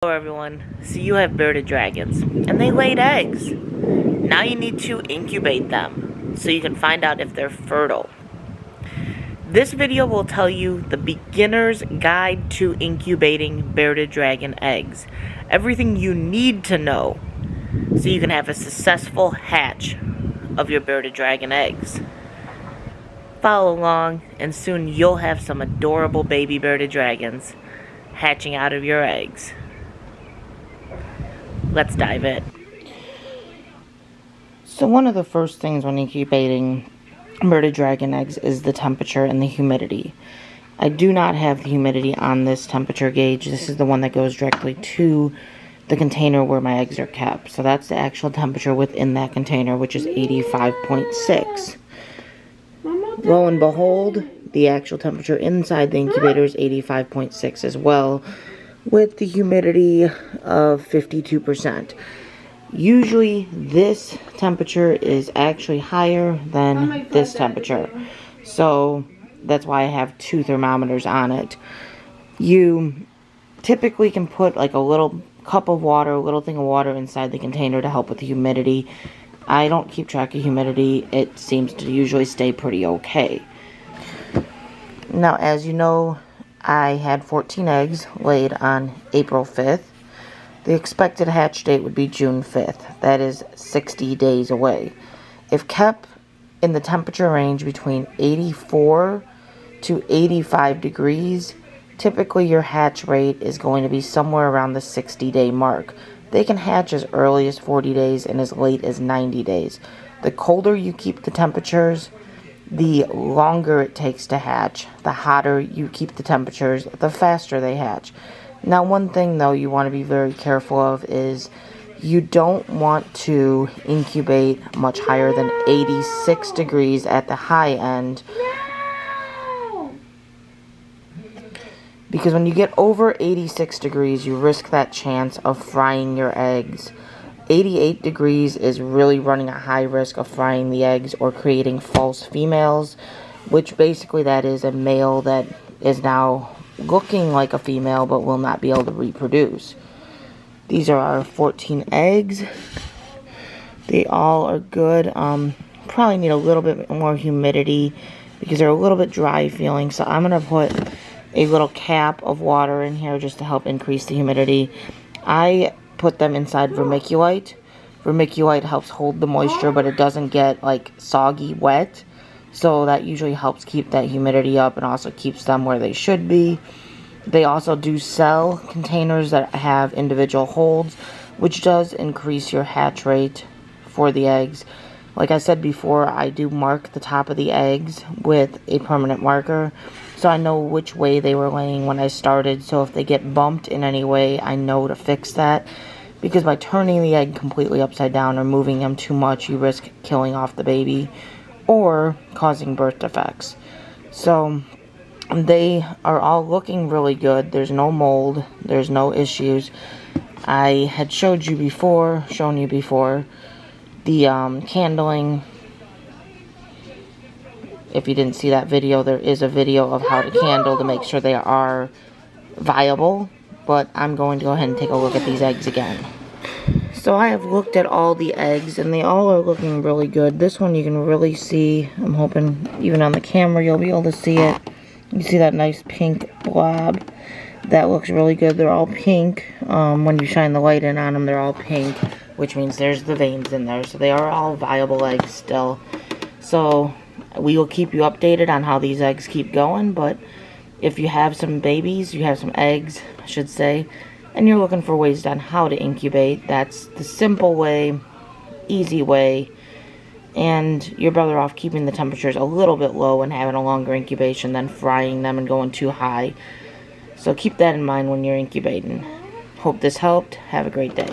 Hello everyone, so you have bearded dragons, and they laid eggs. Now you need to incubate them, so you can find out if they're fertile. This video will tell you the beginner's guide to incubating bearded dragon eggs. Everything you need to know, so you can have a successful hatch of your bearded dragon eggs. Follow along, and soon you'll have some adorable baby bearded dragons hatching out of your eggs. Let's dive in. So one of the first things when incubating bearded dragon eggs is the temperature and the humidity. I do not have the humidity on this temperature gauge. This is the one that goes directly to the container where my eggs are kept. So that's the actual temperature within that container, which is 85.6. Lo and behold, the actual temperature inside the incubator is 85.6 as well, with the humidity of 52%. Usually this temperature is actually higher than this temperature. So that's why I have two thermometers on it. You typically can put like a little cup of water, a little thing of water inside the container to help with the humidity. I don't keep track of humidity. It seems to usually stay pretty okay. Now, as you know, I had 14 eggs laid on April 5th. The expected hatch date would be June 5th. That is 60 days away. If kept in the temperature range between 84 to 85 degrees, typically your hatch rate is going to be somewhere around the 60-day mark. They can hatch as early as 40 days and as late as 90 days. The colder you keep the temperatures, the longer it takes to hatch. The hotter you keep the temperatures, the faster they hatch. Now, one thing though you want to be very careful of is you don't want to incubate much higher than 86 degrees at the high end. Because when you get over 86 degrees, you risk that chance of frying your eggs. 88 degrees is really running a high risk of frying the eggs or creating false females, which basically that is a male that is now looking like a female but will not be able to reproduce. These are our 14 eggs. They all are good. Probably need a little bit more humidity because they're a little bit dry feeling, so I'm going to put a little cap of water in here just to help increase the humidity. I put them inside vermiculite. Vermiculite helps hold the moisture, but it doesn't get like soggy wet. So that usually helps keep that humidity up and also keeps them where they should be. They also do sell containers that have individual holds, which does increase your hatch rate for the eggs. Like I said before, I do mark the top of the eggs with a permanent marker, so I know which way they were laying when I started. So if they get bumped in any way, I know to fix that. Because by turning the egg completely upside down or moving them too much, you risk killing off the baby or causing birth defects. So they are all looking really good. There's no mold. There's no issues. I had shown you before the candling. If you didn't see that video, there is a video of how to candle to make sure they are viable. But I'm going to go ahead and take a look at these eggs again. So I have looked at all the eggs and they all are looking really good. This one you can really see. I'm hoping even on the camera you'll be able to see it. You see that nice pink blob? That looks really good. They're all pink. When you shine the light in on them, they're all pink, which means there's the veins in there. So they are all viable eggs still. So we will keep you updated on how these eggs keep going. But if you have some babies, you have some eggs, I should say, and you're looking for ways on how to incubate, that's the simple way, easy way. And you're better off keeping the temperatures a little bit low and having a longer incubation than frying them and going too high. So keep that in mind when you're incubating. Hope this helped. Have a great day.